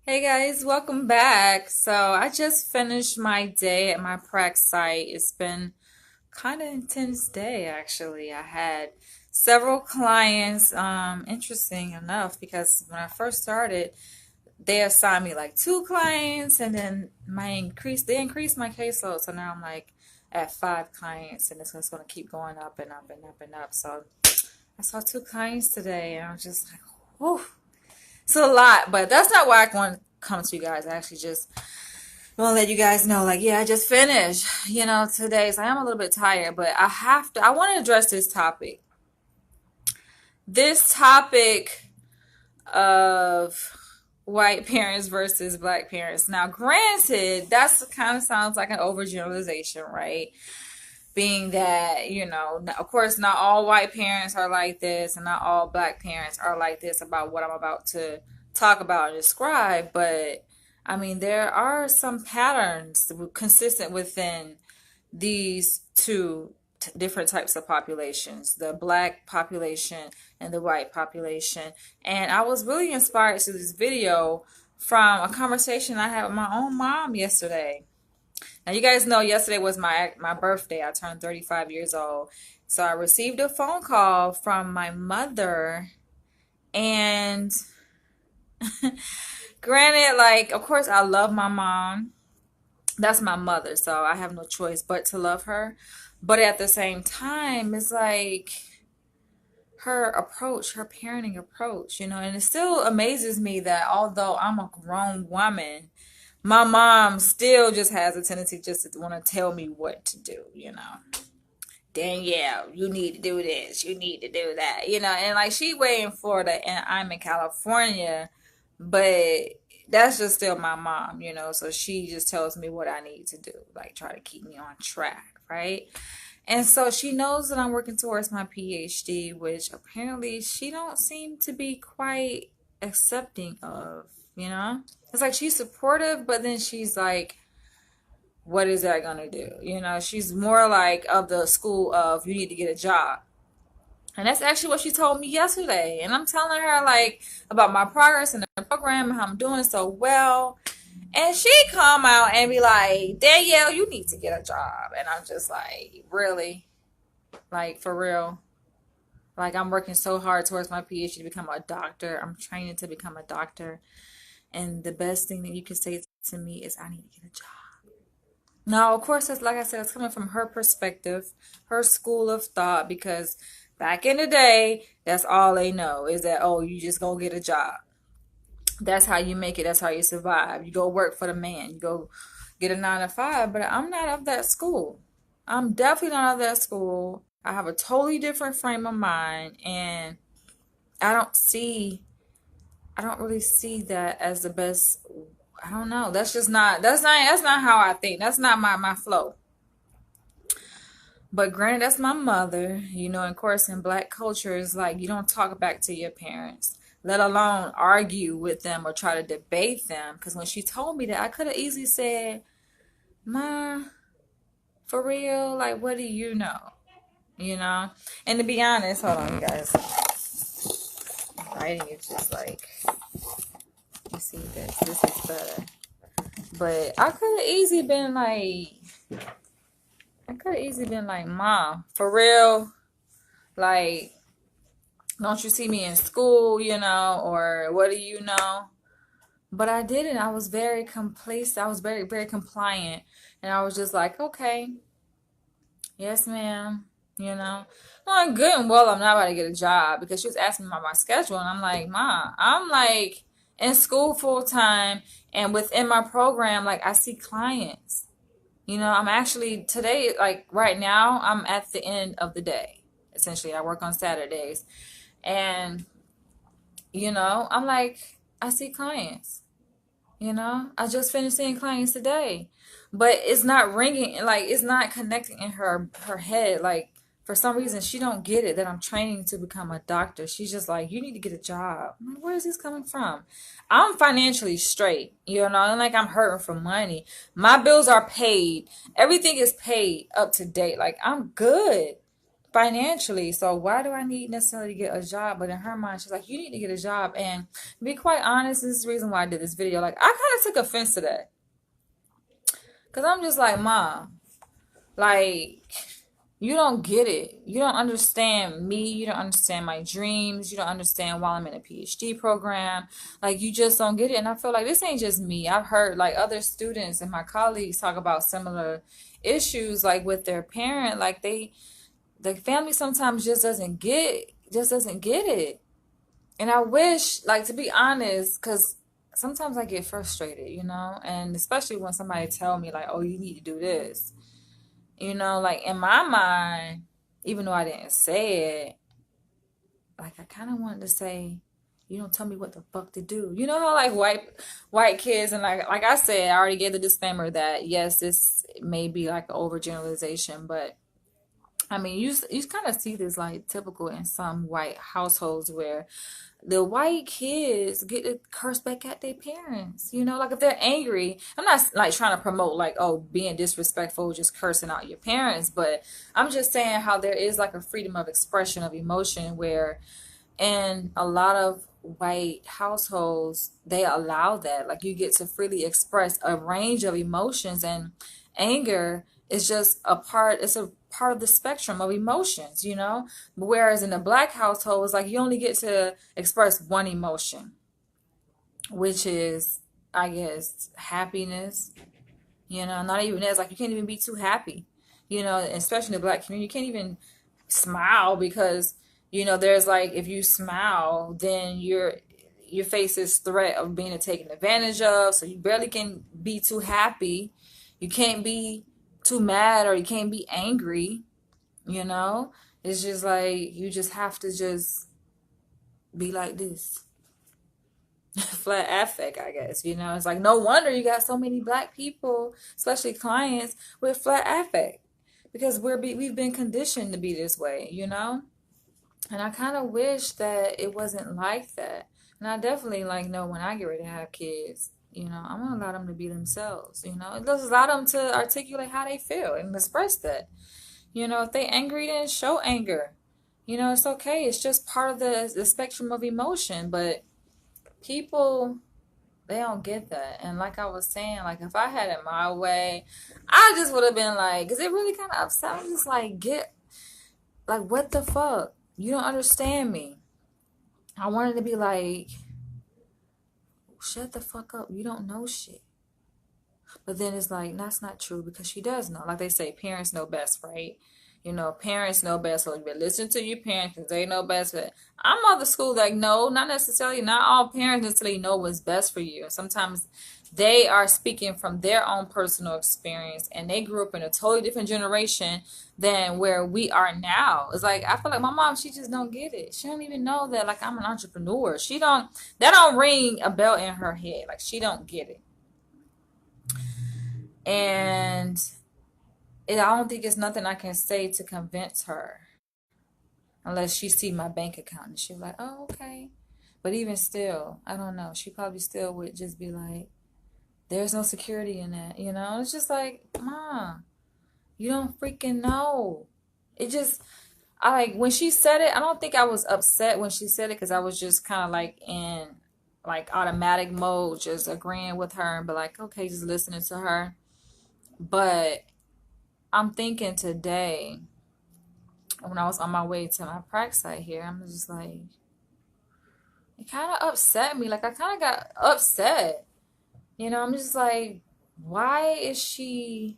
Hey guys, welcome back. So I just finished my day at my prac site. It's been kind of intense day actually. I had several clients, interesting enough, because when I first started, they assigned me like two clients and then they increased my caseload. So now I'm like at five clients and it's just gonna keep going up and up and up and up. So I saw two clients today and I was just like, whew. It's a lot, but that's not why I want to come to you guys. I actually just want to let you guys know, like, yeah, I just finished, today. So I am a little bit tired, but I want to address this topic. This topic of white parents versus black parents. Now, granted, that's kind of sounds like an overgeneralization, right? Being that, of course, not all white parents are like this, and not all black parents are like this about what I'm about to talk about and describe. But I mean, there are some patterns consistent within these two different types of populations, the black population and the white population. And I was really inspired to this video from a conversation I had with my own mom yesterday. Now, you guys know yesterday was my birthday. I turned 35 years old. So I received a phone call from my mother, and granted, like, of course, I love my mom. That's my mother, so I have no choice but to love her. But at the same time, it's like her approach, her parenting approach, and it still amazes me that although I'm a grown woman, my mom still just has a tendency just to want to tell me what to do. Danielle, you need to do this, you need to do that, and like she way in Florida and I'm in California, but that's just still my mom, so she just tells me what I need to do, like try to keep me on track, right? And so she knows that I'm working towards my PhD, which apparently she don't seem to be quite accepting of. It's like she's supportive, but then she's like, what is that gonna do? She's more like of the school of you need to get a job. And that's actually what she told me yesterday. And I'm telling her like about my progress in the program and how I'm doing so well. And she come out and be like, Danielle, you need to get a job. And I'm just like, really? Like, for real? Like, I'm working so hard towards my PhD to become a doctor. I'm training to become a doctor. And the best thing that you can say to me is, I need to get a job. Now, of course, it's like I said, it's coming from her perspective, her school of thought, because back in the day, that's all they know is that, oh, you just go get a job. That's how you make it. That's how you survive. You go work for the man. You go get a 9 to 5. But I'm not of that school. I'm definitely not of that school. I have a totally different frame of mind, and I don't see, I don't really see that as the best. I don't know. That's not how I think. That's not my flow. But granted, that's my mother, and of course in black culture it's like you don't talk back to your parents, let alone argue with them or try to debate them. Because when she told me that, I could have easily said, Ma, for real, like what do you know? You know? And to be honest, hold on you guys. Writing is just like, you see this. This is better. But I could have easily been like, Mom, for real, like, don't you see me in school, or what do you know? But I didn't. I was very complacent. I was very, very compliant. And I was just like, okay, yes, ma'am. No, I'm good and well, I'm not about to get a job because she was asking me about my schedule. And I'm like, Ma, I'm like in school full time. And within my program, like I see clients. I'm actually today, like right now, I'm at the end of the day. Essentially, I work on Saturdays. And, I'm like, I see clients. I just finished seeing clients today. But it's not ringing, like it's not connecting in her head. Like for some reason she don't get it that I'm training to become a doctor. She's just like, you need to get a job. I'm like, where is this coming from? I'm financially straight, and like I'm hurting for money. My bills are paid. Everything is paid up to date. Like I'm good. financially. So why do I need necessarily to get a job? But in her mind, she's like, you need to get a job. And to be quite honest, this is the reason why I did this video. Like, I kind of took offense to that. Because I'm just like, Mom, like, you don't get it. You don't understand me. You don't understand my dreams. You don't understand why I'm in a PhD program. Like, you just don't get it. And I feel like this ain't just me. I've heard like other students and my colleagues talk about similar issues, like with their parent. Like, the family sometimes just doesn't get it. And I wish, like, to be honest, because sometimes I get frustrated, and especially when somebody tell me like, oh, you need to do this. Like in my mind, even though I didn't say it, like I kind of wanted to say, you don't tell me what the fuck to do. You know how like white kids, and like I said, I already gave the disclaimer that yes, this may be like an overgeneralization, but I mean, you kind of see this like typical in some white households where the white kids get to curse back at their parents. Like if they're angry, I'm not like trying to promote like, oh, being disrespectful, just cursing out your parents, but I'm just saying how there is like a freedom of expression of emotion where in a lot of white households, they allow that. Like you get to freely express a range of emotions, and anger is just it's a part of the spectrum of emotions. Whereas in a black household, it's like you only get to express one emotion, which is, I guess, happiness. Not even that. It's like you can't even be too happy. Especially in the black community, you can't even smile because there's like if you smile, then your face is threat of being taken advantage of. So you barely can be too happy. You can't be too mad or you can't be angry. It's just like you just have to just be like this. Flat affect, I guess. It's like no wonder you got so many black people, especially clients, with flat affect because we've been conditioned to be this way. And I kind of wish that it wasn't like that. And I definitely like know when I get ready to have kids, I'm gonna allow them to be themselves. Just allow them to articulate how they feel and express that. If they angry, then show anger. It's okay. It's just part of the spectrum of emotion. But people, they don't get that. And like I was saying, like if I had it my way, I just would have been like, because it really kind of upset me. Just like, like, what the fuck? You don't understand me. I wanted to be like, shut the fuck up. You don't know shit. But then it's like, that's not true because she does know. Like they say, parents know best, right? Parents know best. So you better listen to your parents because they know best. But I'm of the school like, no, not necessarily. Not all parents necessarily know what's best for you. Sometimes they are speaking from their own personal experience and they grew up in a totally different generation than where we are now. It's like, I feel like my mom, she just don't get it. She don't even know that like I'm an entrepreneur. That don't ring a bell in her head. Like she don't get it. And I don't think it's nothing I can say to convince her unless she see my bank account and she's like, oh, okay. But even still, I don't know. She probably still would just be like, there's no security in that. It's just like, Mom, you don't freaking know. When she said it, I don't think I was upset when she said it because I was just kind of like in like automatic mode, just agreeing with her and be like, okay, just listening to her. But I'm thinking today, when I was on my way to my practice site here, I'm just like, it kind of upset me. Like, I kind of got upset. I'm just like, why is she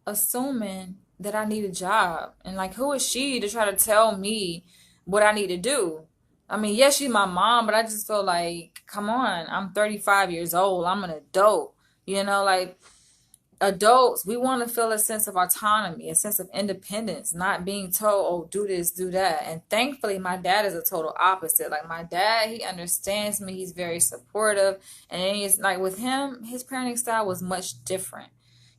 assuming that I need a job? And, like, who is she to try to tell me what I need to do? I mean, yes, she's my mom, but I just feel like, come on, I'm 35 years old. I'm an adult. Like, adults, we want to feel a sense of autonomy, a sense of independence, not being told, oh, do this, do that. And thankfully, my dad is a total opposite. Like my dad, he understands me. He's very supportive. And he's like with him, his parenting style was much different.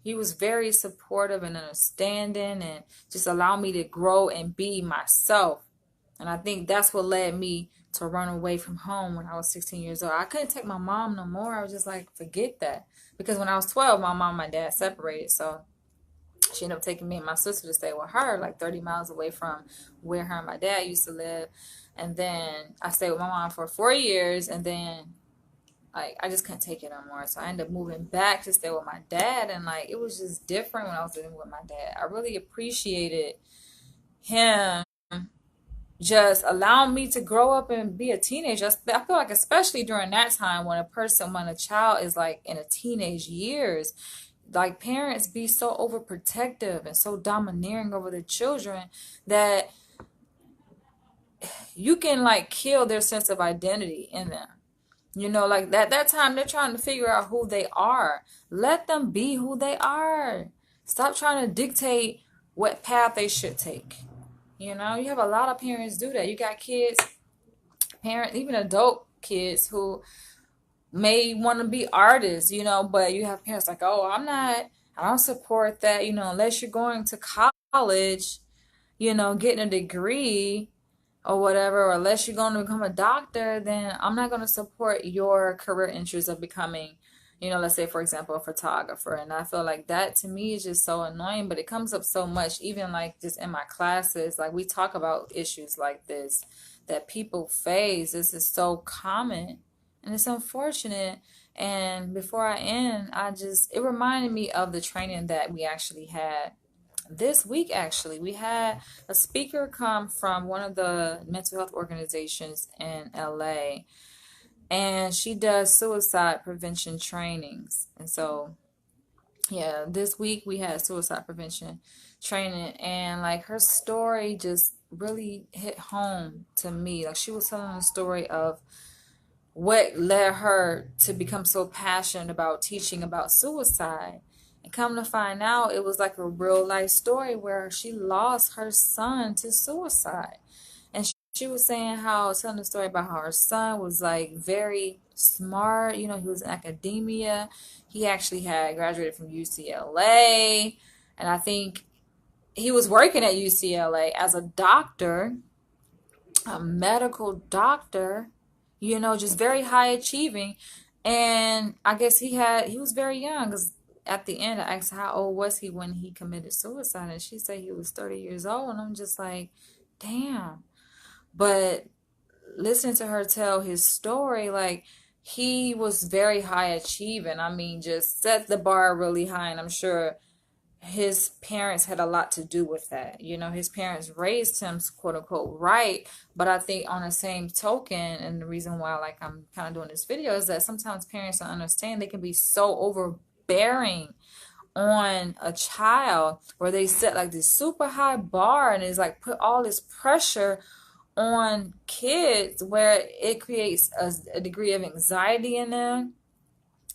He was very supportive and understanding and just allow me to grow and be myself. And I think that's what led me to run away from home when I was 16 years old. I couldn't take my mom no more. I was just like, forget that. Because when I was 12, my mom and my dad separated. So She ended up taking me and my sister to stay with her, like 30 miles away from where her and my dad used to live. And then I stayed with my mom for 4 years, and then like I just couldn't take it no more. So I ended up moving back to stay with my dad, and like it was just different when I was living with my dad. I really appreciated him just allowing me to grow up and be a teenager. I feel like especially during that time when a child is like in a teenage years, like parents be so overprotective and so domineering over their children that you can like kill their sense of identity in them. Like that time they're trying to figure out who they are. Let them be who they are. Stop trying to dictate what path they should take. You have a lot of parents do that. You got kids, parents, even adult kids who may want to be artists, but you have parents like, oh, I don't support that, unless you're going to college, getting a degree or whatever, or unless you're going to become a doctor, then I'm not going to support your career interest of becoming, let's say, for example, a photographer. And I feel like that to me is just so annoying, but it comes up so much, even like just in my classes. Like we talk about issues like this that people face. This is so common and it's unfortunate. And before I end, it reminded me of the training that we actually had this week. Actually, we had a speaker come from one of the mental health organizations in LA, and she does suicide prevention trainings. And so, yeah, this week we had suicide prevention training, and like her story just really hit home to me. Like she was telling a story of what led her to become so passionate about teaching about suicide. And come to find out, it was like a real life story where she lost her son to suicide. And she was saying telling the story about how her son was like very smart. He was in academia. He actually had graduated from UCLA. And I think he was working at UCLA as a doctor, a medical doctor, just very high achieving. And I guess he was very young, because at the end I asked how old was he when he committed suicide, and she said he was 30 years old. And I'm just like, damn. But listening to her tell his story, like he was very high achieving. I mean, just set the bar really high, and I'm sure his parents had a lot to do with that. His parents raised him quote unquote right. But I think on the same token, and the reason why like I'm kind of doing this video is that sometimes parents don't understand they can be so overbearing on a child, where they set like this super high bar, and it's like put all this pressure on kids where it creates a degree of anxiety in them,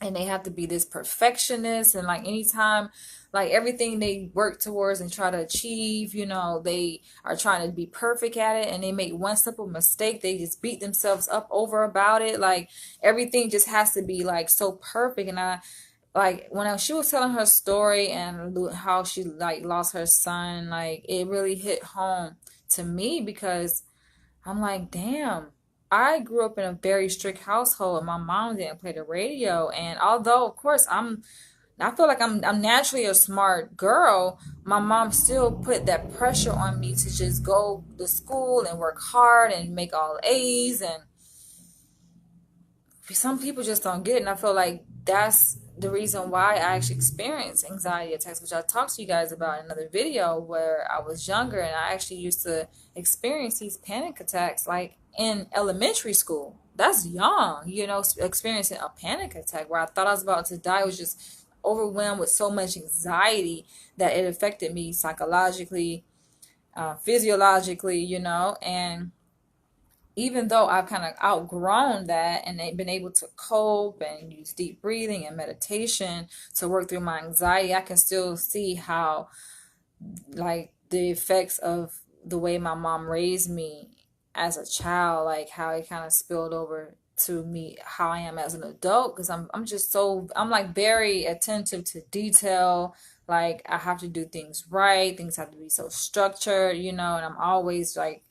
and they have to be this perfectionist. And like anytime, like everything they work towards and try to achieve, they are trying to be perfect at it, and they make one simple mistake, they just beat themselves up over about it. Like everything just has to be like so perfect. And I like when she was telling her story and how she like lost her son, like it really hit home to me, because I'm like, damn, I grew up in a very strict household, and my mom didn't play the radio. And although, of course, I feel like I'm naturally a smart girl, my mom still put that pressure on me to just go to school and work hard and make all A's. And some people just don't get it. And I feel like that's the reason why I actually experienced anxiety attacks, which I talked to you guys about in another video, where I was younger and I actually used to experience these panic attacks like in elementary school. That's young, experiencing a panic attack where I thought I was about to die. I was just overwhelmed with so much anxiety that it affected me psychologically, physiologically, and even though I've kind of outgrown that and been able to cope and use deep breathing and meditation to work through my anxiety, I can still see how, like, the effects of the way my mom raised me as a child, like how it kind of spilled over to me, how I am as an adult, because I'm like very attentive to detail. Like I have to do things right, things have to be so structured, and I'm always like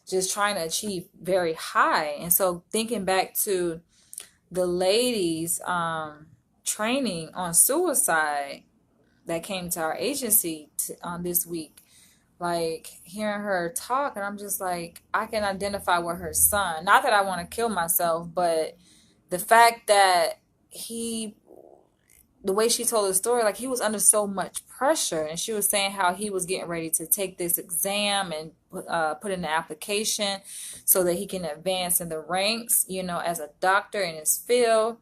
just trying to achieve very high. And so thinking back to the ladies training on suicide, that came to our agency this week, like hearing her talk, and I'm just like, I can identify with her son. Not that I want to kill myself, but the fact that he the way she told the story, like he was under so much pressure, and she was saying how he was getting ready to take this exam and put in the application so that he can advance in the ranks, as a doctor in his field.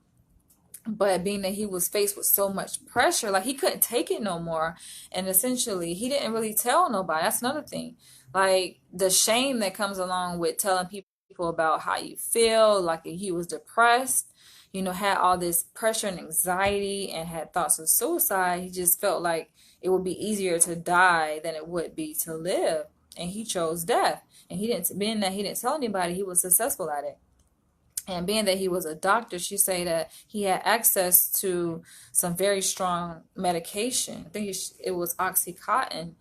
But being that he was faced with so much pressure, like he couldn't take it no more, and essentially he didn't really tell nobody. That's another thing, like the shame that comes along with telling people about how you feel. Like he was depressed, had all this pressure and anxiety, and had thoughts of suicide. He just felt like it would be easier to die than it would be to live, and he chose death. And he didn't, being that he didn't tell anybody, he was successful at it. And being that he was a doctor, she said that he had access to some very strong medication. I think it was Oxycontin.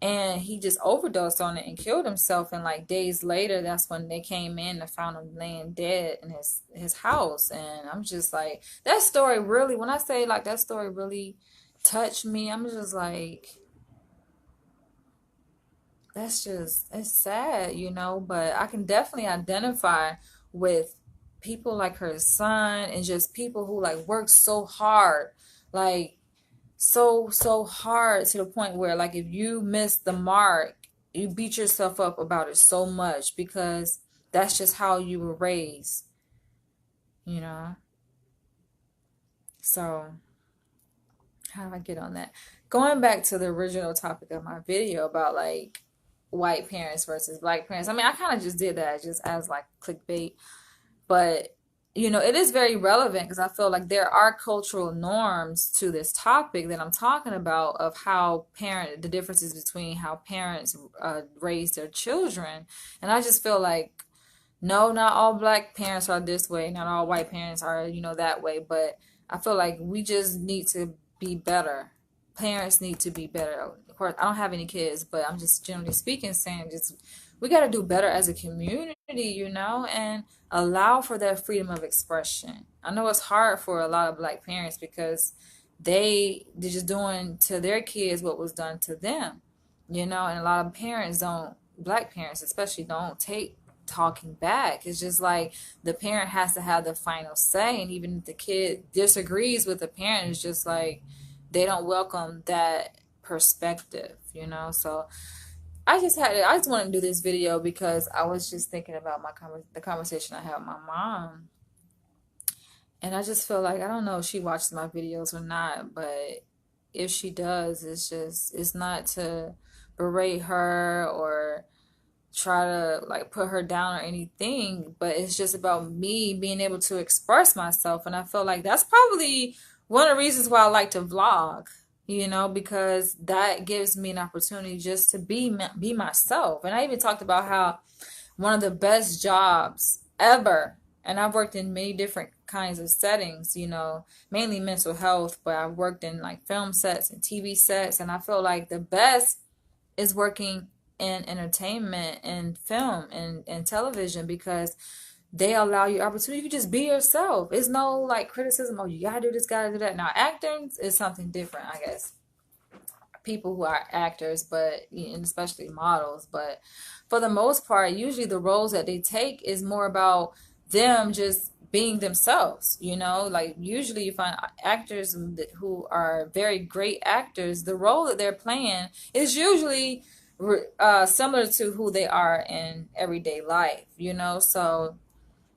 And he just overdosed on it and killed himself. And like days later, that's when they came in and found him laying dead in his house. And I'm just like, that story really, when I say like that story really touched me, I'm just like, it's sad, but I can definitely identify with people like her son, and just people who like work so hard, like so hard, to the point where like if you miss the mark, you beat yourself up about it so much because that's just how you were raised, you know? So, how do I get on that? Going back to the original topic of my video about like white parents versus black parents. I mean, I kind of just did that just as like clickbait, but it is very relevant because I feel like there are cultural norms to this topic that I'm talking about, of how the differences between how parents raise their children. And I just feel like, no, not all black parents are this way, not all white parents are, that way, but I feel like we just need to be better. Parents need to be better. Of course, I don't have any kids, but I'm just generally speaking saying, just we got to do better as a community, and allow for that freedom of expression. I know it's hard for a lot of black parents because they're just doing to their kids what was done to them, and a lot of parents don't, black parents especially, don't take talking back. It's just like the parent has to have the final say, and even if the kid disagrees with the parent, it's just like they don't welcome that perspective, So I just wanted to do this video because I was just thinking about the conversation I had with my mom, and I just feel like, I don't know if she watches my videos or not, but if she does, it's not to berate her or try to like put her down or anything, but it's just about me being able to express myself. And I feel like that's probably one of the reasons why I like to vlog, because that gives me an opportunity just to be myself. And I even talked about how one of the best jobs ever, and I've worked in many different kinds of settings, mainly mental health, but I've worked in like film sets and TV sets, and I feel like the best is working in entertainment and film and television, because they allow you opportunity. You can just be yourself. It's no like criticism. Oh, you gotta do this, gotta do that. Now, acting is something different, I guess. People who are actors, but and especially models, but for the most part, usually the roles that they take is more about them just being themselves. Like usually you find actors who are very great actors. The role that they're playing is usually similar to who they are in everyday life. So,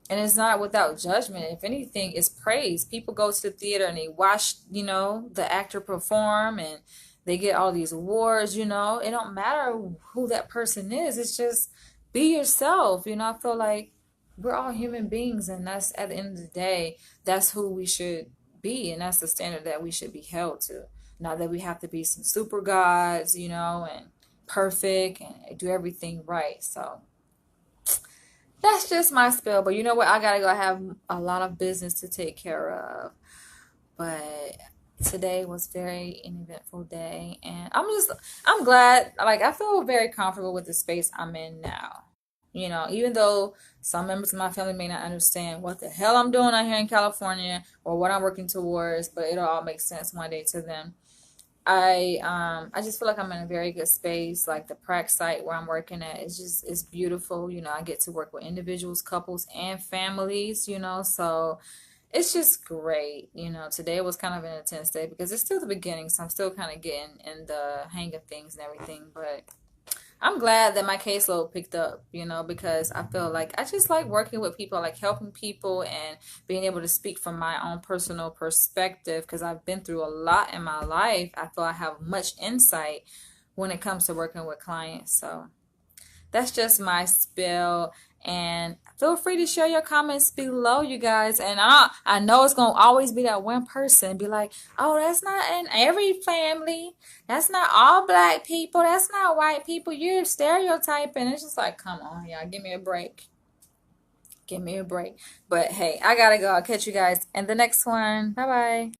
and it's not without judgment. If anything, it's praise. People go to the theater and they watch, the actor perform, and they get all these awards. It don't matter who that person is. It's just be yourself. I feel like we're all human beings, and that's, at the end of the day, that's who we should be, and that's the standard that we should be held to. Not that we have to be some super gods, and perfect and do everything right. So that's just my spill. But you know what? I gotta go. I have a lot of business to take care of. But today was very an eventful day, and I'm glad. Like, I feel very comfortable with the space I'm in now. Even though some members of my family may not understand what the hell I'm doing out here in California or what I'm working towards, but it'll all make sense one day to them. I just feel like I'm in a very good space. Like the prac site where I'm working at, it's beautiful. You know, I get to work with individuals, couples, and families, you know, so it's just great. You know, today was kind of an intense day because it's still the beginning, so I'm still kind of getting in the hang of things and everything. But I'm glad that my caseload picked up, you know, because I feel like I just like working with people, like helping people and being able to speak from my own personal perspective because I've been through a lot in my life. I feel I have much insight when it comes to working with clients. So that's just my spill. And feel free to share your comments below, you guys. And I know it's gonna always be that one person be like, "Oh, that's not in every family. That's not all black people. That's not white people. You're stereotyping." It's just like, come on, y'all, give me a break. Give me a break. But hey, I gotta go. I'll catch you guys in the next one. Bye bye.